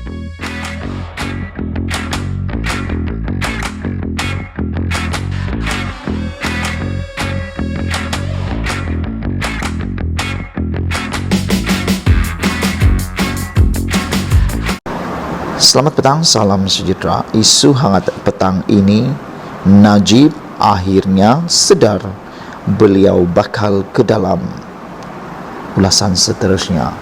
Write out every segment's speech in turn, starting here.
Selamat petang, salam sejahtera. Isu hangat petang ini, Najib akhirnya sedar beliau bakal ke dalam. Ulasan seterusnya.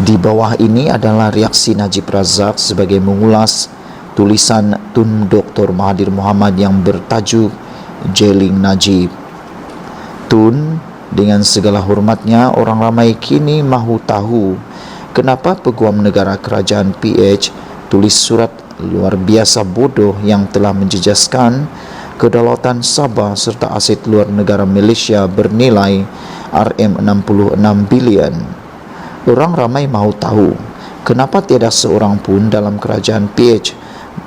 Di bawah ini adalah reaksi Najib Razak sebagai mengulas tulisan Tun Dr. Mahathir Mohamad yang bertajuk Jailing Najib. Tun, dengan segala hormatnya, orang ramai kini mahu tahu kenapa Peguam Negara Kerajaan PH tulis surat luar biasa bodoh yang telah menjejaskan kedaulatan Sabah serta aset luar negara Malaysia bernilai RM66 bilion. Orang ramai mahu tahu kenapa tiada seorang pun dalam kerajaan PH,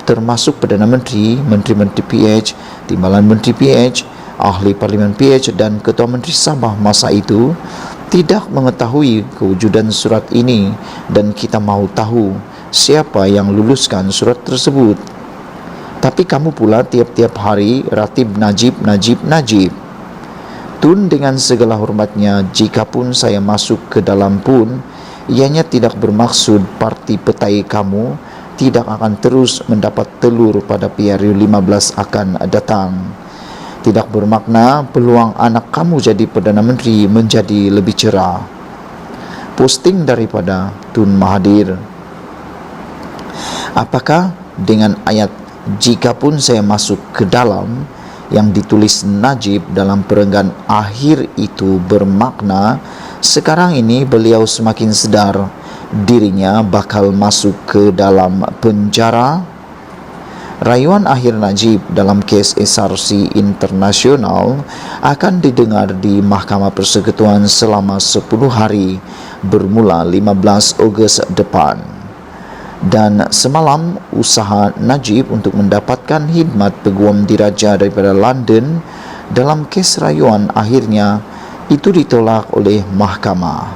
termasuk Perdana Menteri, Menteri-Menteri PH, Timbalan Menteri PH, Ahli Parlimen PH dan Ketua Menteri Sabah masa itu tidak mengetahui kewujudan surat ini, dan kita mahu tahu siapa yang luluskan surat tersebut. Tapi kamu pula tiap-tiap hari ratib Najib. Tun, dengan segala hormatnya, jika pun saya masuk ke dalam pun, ianya tidak bermaksud parti petai kamu tidak akan terus mendapat telur pada PRU 15 akan datang. Tidak bermakna peluang anak kamu jadi Perdana Menteri menjadi lebih cerah. Posting daripada Tun Mahathir. Apakah dengan ayat "jika pun saya masuk ke dalam" yang ditulis Najib dalam perenggan akhir itu bermakna sekarang ini beliau semakin sedar dirinya bakal masuk ke dalam penjara? Rayuan akhir Najib dalam kes SRC internasional akan didengar di Mahkamah Persekutuan selama 10 hari bermula 15 Ogos depan. Dan semalam usaha Najib untuk mendapatkan khidmat peguam diraja daripada London dalam kes rayuan akhirnya itu ditolak oleh mahkamah.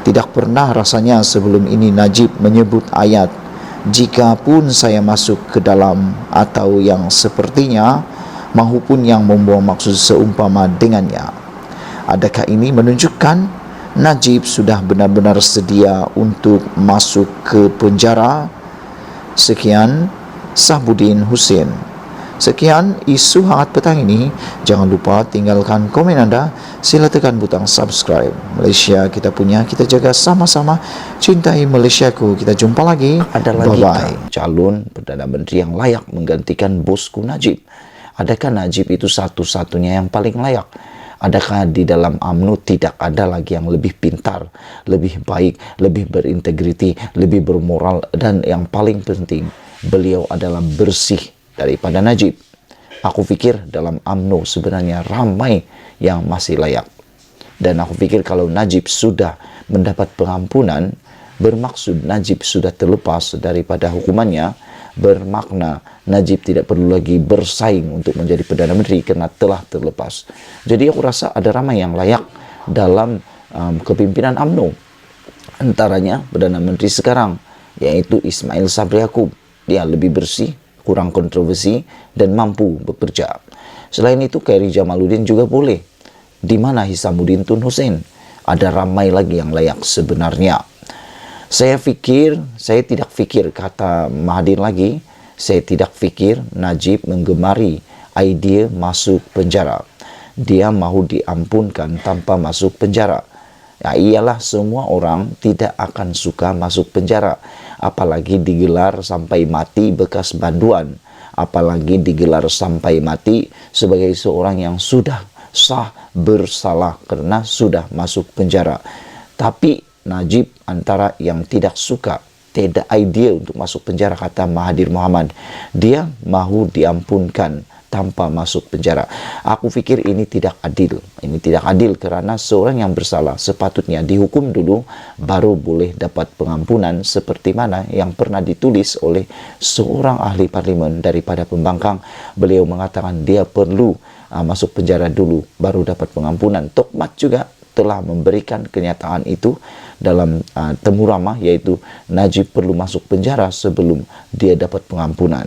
Tidak pernah rasanya sebelum ini Najib menyebut ayat "jika pun saya masuk ke dalam" atau yang sepertinya mahupun yang membawa maksud seumpama dengannya. Adakah ini menunjukkan Najib sudah benar-benar sedia untuk masuk ke penjara? Sekian, Sahbudin Hussein. Sekian isu hangat petang ini. Jangan lupa tinggalkan komen anda. Sila tekan butang subscribe. Malaysia kita punya, kita jaga sama-sama. Cintai Malaysiaku. Kita jumpa lagi. Bye-bye. Calon Perdana Menteri yang layak menggantikan bosku Najib. Adakah Najib itu satu-satunya yang paling layak? Adakah di dalam UMNO tidak ada lagi yang lebih pintar, lebih baik, lebih berintegriti, lebih bermoral, dan yang paling penting, beliau adalah bersih daripada Najib? Aku pikir dalam UMNO sebenarnya ramai yang masih layak. Dan aku pikir kalau Najib sudah mendapat pengampunan, bermaksud Najib sudah terlepas daripada hukumannya, bermakna Najib tidak perlu lagi bersaing untuk menjadi Perdana Menteri karena telah terlepas. Jadi aku rasa ada ramai yang layak dalam kepimpinan UMNO. Antaranya Perdana Menteri sekarang, yaitu Ismail Sabri Yaakob. Dia lebih bersih, kurang kontroversi, dan mampu bekerja. Selain itu, Khairi Jamaluddin juga boleh. Di mana Hisamuddin Tun Hussein? Ada ramai lagi yang layak sebenarnya. Saya tidak fikir, kata Mahathir lagi, saya tidak fikir Najib menggemari idea masuk penjara. Dia mahu diampunkan tanpa masuk penjara. Ya iyalah, semua orang tidak akan suka masuk penjara. Apalagi digelar sampai mati bekas banduan. Apalagi digelar sampai mati sebagai seorang yang sudah sah bersalah karena sudah masuk penjara. Tapi Najib antara yang tidak suka, tidak idea untuk masuk penjara, kata Mahathir Mohamad. Dia mahu diampunkan tanpa masuk penjara. Aku pikir ini tidak adil. Ini tidak adil karena seorang yang bersalah sepatutnya dihukum dulu baru boleh dapat pengampunan, seperti mana yang pernah ditulis oleh seorang ahli parlimen daripada Pembangkang. Beliau mengatakan dia perlu masuk penjara dulu baru dapat pengampunan. Tokmat juga telah memberikan kenyataan itu dalam temu ramah, yaitu Najib perlu masuk penjara sebelum dia dapat pengampunan.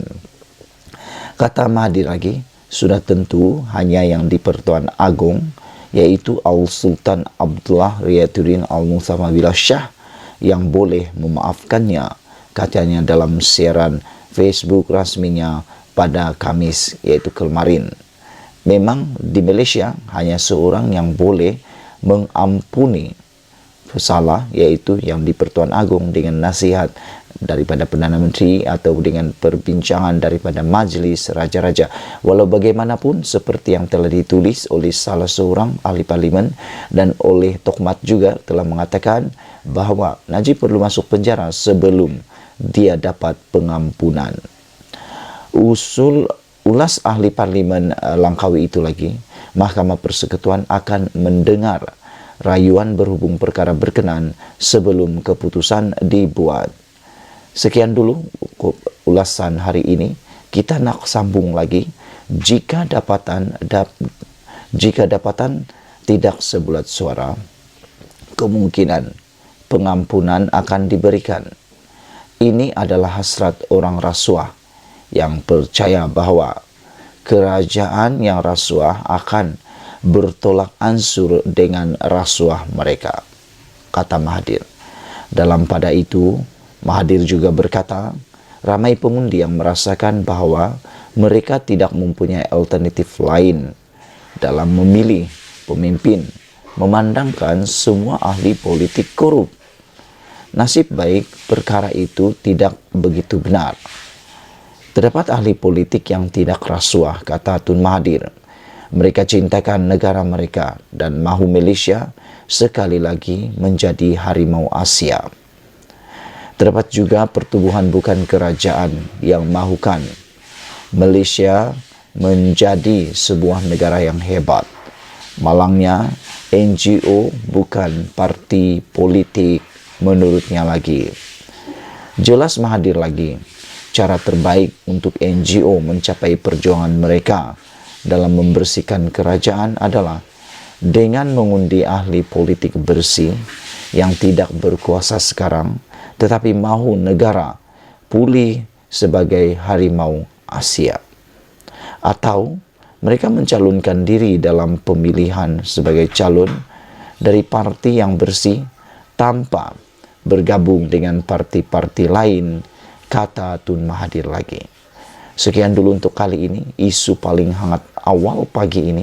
Kata Mahathir lagi, sudah tentu hanya yang di Pertuan Agong, yaitu Al-Sultan Abdullah Riyatuddin Al-Mu'tamadillah Shah yang boleh memaafkannya, katanya dalam siaran Facebook rasminya pada Kamis, yaitu kemarin. Memang di Malaysia hanya seorang yang boleh mengampuni salah, yaitu yang di Pertuan Agong dengan nasihat daripada Perdana Menteri atau dengan perbincangan daripada Majlis Raja-Raja. Walau bagaimanapun, seperti yang telah ditulis oleh salah seorang ahli parlimen dan oleh Tokmat juga telah mengatakan bahawa Najib perlu masuk penjara sebelum dia dapat pengampunan. Ulas ahli parlimen Langkawi itu lagi, Mahkamah Persekutuan akan mendengar rayuan berhubung perkara berkenan sebelum keputusan dibuat. Sekian dulu ulasan hari ini. Kita nak sambung lagi. Jika dapatan tidak sebulat suara, kemungkinan pengampunan akan diberikan. Ini adalah hasrat orang rasuah yang percaya bahawa kerajaan yang rasuah akan bertolak ansur dengan rasuah mereka, kata Mahathir. Dalam pada itu, Mahathir juga berkata, ramai pengundi yang merasakan bahawa mereka tidak mempunyai alternatif lain dalam memilih pemimpin, memandangkan semua ahli politik korup. Nasib baik perkara itu tidak begitu benar. Terdapat ahli politik yang tidak rasuah, kata Tun Mahathir. Mereka cintakan negara mereka dan mahu Malaysia sekali lagi menjadi harimau Asia. Terdapat juga pertubuhan bukan kerajaan yang mahukan Malaysia menjadi sebuah negara yang hebat. Malangnya, NGO bukan parti politik menurutnya lagi. Jelas Mahathir lagi, cara terbaik untuk NGO mencapai perjuangan mereka dalam membersihkan kerajaan adalah dengan mengundi ahli politik bersih yang tidak berkuasa sekarang, tetapi mahu negara pulih sebagai harimau Asia. Atau mereka mencalonkan diri dalam pemilihan sebagai calon dari parti yang bersih tanpa bergabung dengan parti-parti lain, kata Tun Mahathir lagi. Sekian dulu untuk kali ini, isu paling hangat awal pagi ini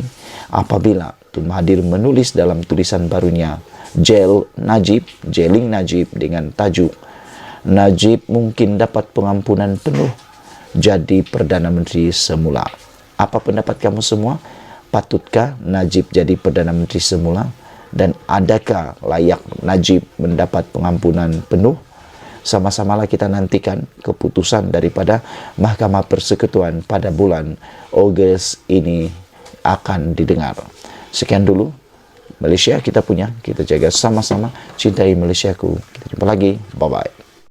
apabila Tun Mahathir menulis dalam tulisan barunya Jailing Najib dengan tajuk Najib mungkin dapat pengampunan penuh jadi Perdana Menteri semula. Apa pendapat kamu semua? Patutkah Najib jadi Perdana Menteri semula? Dan adakah layak Najib mendapat pengampunan penuh? Sama-samalah kita nantikan keputusan daripada Mahkamah Persekutuan pada bulan Ogos ini akan didengar. Sekian dulu. Malaysia kita punya, kita jaga sama-sama. Cintai Malaysiaku. Kita jumpa lagi. Bye-bye.